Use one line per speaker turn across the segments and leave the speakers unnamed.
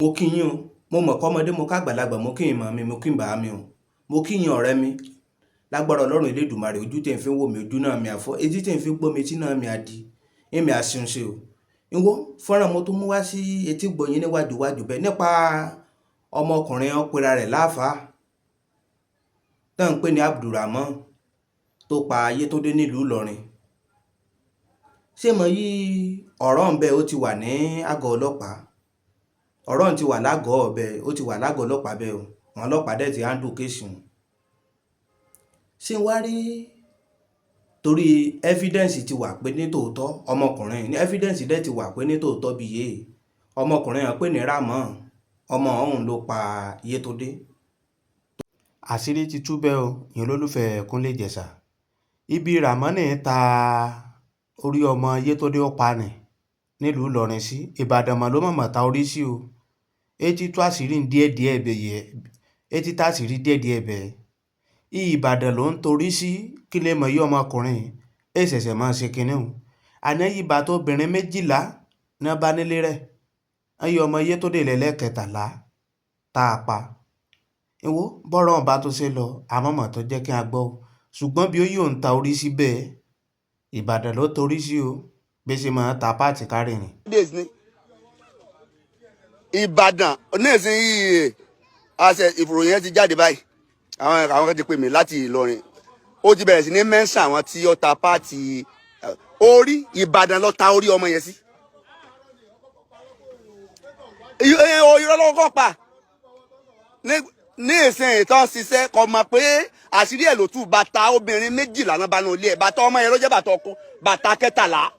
mo kí yín o mo mọ̀ kọ́mọdé mo kágbàlagbà mo kí yín mọ̀ mi mo kí n bàá mi o mo kí yín ọ̀rẹ́ mi lágbára ọlọ́run elédùmarè ojú tẹ̀ ń fi wò mí ojú náà mi àfọ́ etí tẹ̀ ń fi gbọ́ mi etí náà mi àdí èmi àṣìṣe o ìwọ fọ́nrán mo tún mú wá sí etí gbọ̀nyìn níwájú bẹ́ẹ̀ nípa ọmọkùnrin ọpẹra rẹ̀ láàfáà tó ń pè ní Abdulrahman tó pa Ayétúndé nílùú Ìlọrin ṣé mo yí ọ̀rọ̀ ń bẹ ó ti wà ní àgọ́ ọlọ́pàá ọ̀rọ̀ ti wà lágọ̀ọ́ ọ̀bẹ ó ti wà lágọ̀ọ́ ọlọ́pàá bẹ́ẹ̀ o wọn ọlọ́pàá dẹ̀ ti handle kéèsì wọn ṣé wá rí torí evidence ti wà pé ní tòótọ́ ọmọkùnrin ní evidence dẹ̀ ti wà pé ní tòótọ́ bí yé ọmọkùnrin hàn pé ní Rámọ̀ ọmọ ọ̀hún ló pa Yétúndé. àṣírí ti tú bẹ́ẹ̀ o ìyẹn lólùfẹ́ Kúnlé Ìjẹ̀ṣà ibi Rámọ́nì ta orí ọmọ Yétúndé ó pa ni nílùú Ìlọrin sí Ìbàdàn mọ̀ ló mọ̀mọ́ ta orí sí o etí tó àṣírí díẹ̀díẹ̀ bẹ̀yẹ etí tá àṣírí díẹ̀díẹ̀ bẹ̀yẹ Ìbàdàn ló ń torí sí kí lè mọ̀ yí ọmọkùnrin ẹ̀ ṣẹ̀ṣẹ̀ máa ṣe kinní o àná ìbá tó obìnrin 12 ní bá nílé rẹ̀ ayé ọmọ Yétúndé lẹ́lẹ́kẹtàlá tá a pa ìwọ bọ́rọ̀ ọba tó ṣe lọ àmọ́mọ́ tó jẹ́ kí a gbọ́ ṣùgbọ́n bí ó yóò ń ta orí sí bẹ́ẹ̀ Ìbàdàn ló torí sí o bí ṣe máa ta páàtì kárìnrìn.
Ìbàdàn nísìnyí àṣẹ ìfòròyìn yẹn ti jáde báyìí àwọn kan ti pè mí láti Ìlọrin ó ti bẹ̀rẹ̀ sí ní mẹ́ńsà àwọn tí ó ta páàtì orí Ìbàdàn ló ta orí ọmọ yẹn sí. irọ́ lọ́kọ́ pa ní ìsìn ìtàn ṣiṣẹ́ kò mọ̀ pé àṣírí ẹ̀ ló tú bàtà obìnrin 12 náà bá nù ilé ẹ̀ bàtà ọmọ yẹn ló jẹ́ bàtà ọkọ bàtà 13.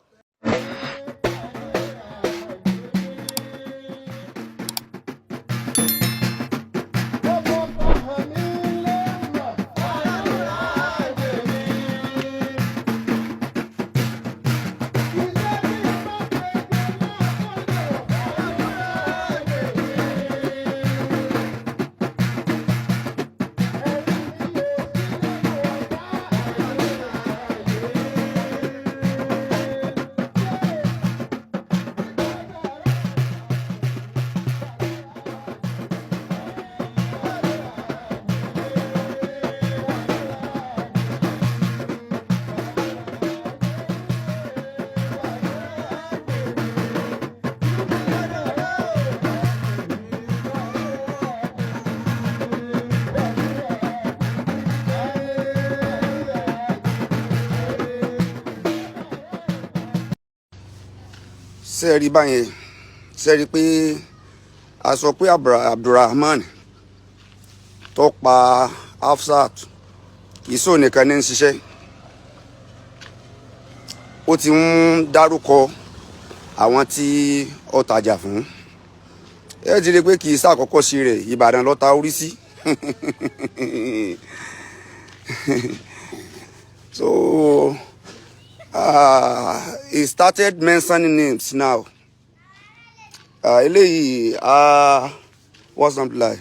sẹ́ẹ̀rí báyẹn sẹ́ẹ̀rí pé a sọ pé Abdulrahman tó pa Hafsat kì í sọ nìkan ní ń ṣiṣẹ́ ó ti ń dárúkọ àwọn tí ó tajà fún ẹ ti rí i pé kì í ṣàkọ́kọ́ sí rẹ̀ Ìbàdàn ló ta orí sí so he started mentioning names now. Eléyìí what's something like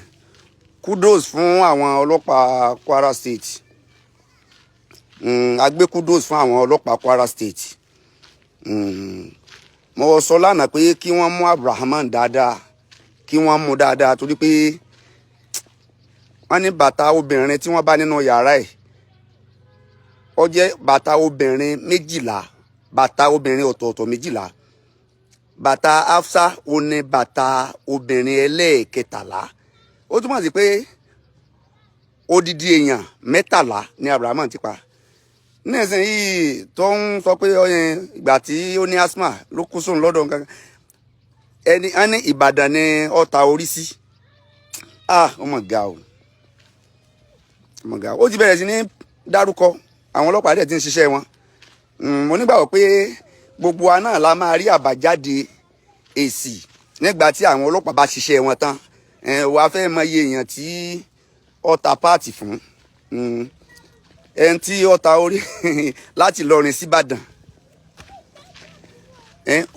kudos fún àwọn ọlọ́pàá Kwara State. A gbé kudos fún àwọn ọlọ́pàá Kwara State. Mo sọ lánàá pé kí wọ́n mú Abdulrahman dáadáa kí wọ́n mú dáadáa torí pé wọ́n ní bàtà obìnrin tí wọ́n bá nínú yàrá ẹ̀ ó jẹ́ bàtà obìnrin 12 bàtà obìnrin ọ̀tọ̀ọ̀tọ̀ 12 bàtà Hafsa ó ní bàtà obìnrin ẹlẹ́ẹ̀kẹtàlá ó túmọ̀ sí pé odidi èèyàn 13 ni Abdulrahman ti pa nísìnyí tó ń sọ pé ìgbà tí ó ní asthma ló kú sóun lọ́dọ̀ nǹkan ẹni á ní Ìbàdàn ni ó ta orí sí ọmọ ga ó ti bẹ̀rẹ̀ sí ní dárúkọ àwọn ọlọ́pàá dẹ̀ ti ń ṣiṣẹ́ wọn mo nígbàgbọ́ pé gbogbo wa náà la máa rí àbájáde èsì nígbà tí àwọn ọlọ́pàá bá ṣiṣẹ́ wọn tán wàá fẹ́ mọ iye èèyàn tí ó ta páàtì fún ẹni tí ó ta orí láti Ìlọrin sí Ìbàdàn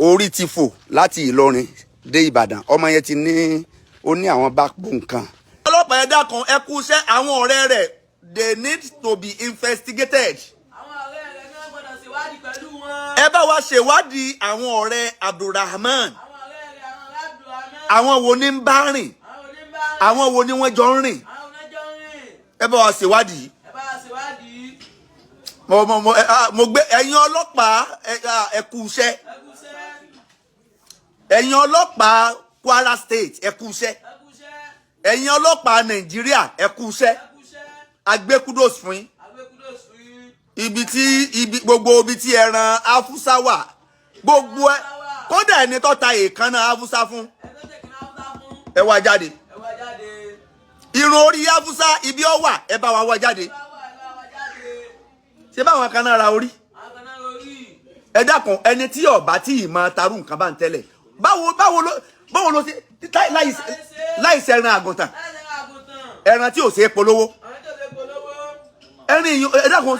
orí ti fò láti Ìlọrin dé Ìbàdàn ọmọ yẹn ó ní àwọn backbone kan.
ọlọ́pàá ẹ dákun ẹ kú iṣẹ́ àwọn ọ̀rẹ́ rẹ̀
they need to be investigated.
Àwọn ọ̀rẹ́ rẹ̀ náà gbọ́dọ̀ ṣèwádìí pẹ̀lú wọn.
Ẹ bá wa ṣèwádìí àwọn ọ̀rẹ́ Abdulrahman.
Àwọn ọ̀rẹ́ rẹ̀ àwọn Abdulrahman.
Àwọn wo ni ń bá rìn?
Àwọn oníbàárà.
Àwọn wo ni wọ́n jọ ń rìn?
Àwọn oníjọ́ ń rìn.
Ẹ bá wa ṣèwádìí.
Ẹ bá wa ṣèwádìí.
Mo gbé ẹ̀yin ọlọ́pàá ẹ kú iṣẹ́.
Ẹ kúṣẹ́.
Ẹ̀yin ọlọ́pàá Kwara State ẹ kú iṣẹ́.
Ẹ kúṣẹ́.
Ẹ̀yin ọlọ́pàá Nàìjíríà ẹ kú iṣẹ́.
Ẹ kúṣẹ́.
Agbékúdòs fún yín.
Agbẹ́kúdò sùn.
Gbogbo ibi tí ẹran Afusa wà gbogbo ẹ kódà ẹni tó ta èèkánná Afusa fún
Ẹ tó tẹ̀kí náà fúnta fún.
ẹ wá jáde.
Ẹ wá jáde.
Irun orí Afusa ibi ó wà ẹ bá wa wá jáde.
Ẹ wá jáde.
Ṣé báwọn kan náà ra orí?
Àwọn kan náà lórí.
Ẹ dákun ẹni tí ọba tí ì máa tarú nǹkan bá ń tẹ́lẹ̀ báwo ló ṣe láì sẹ́ran àgùntàn
Láìsẹ̀ àgùntàn.
ẹran tí ò ṣe é polówó
Àwọn tó ṣe polówó.
ẹran èèyàn ẹ dákun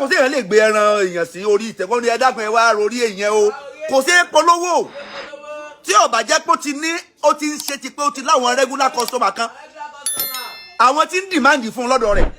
sí èèyàn lè gbé ẹran èèyàn sí orí ìtẹ̀kọ́ ní ẹ dákun ẹ wá orí èèyàn o kò ṣe é polówó tí ọba jẹ́ pé ó ti ń ṣe ti pé ó ti láwọn regular customer kan àwọn tí ń dìmáàndì fún lọ́dọ̀ rẹ̀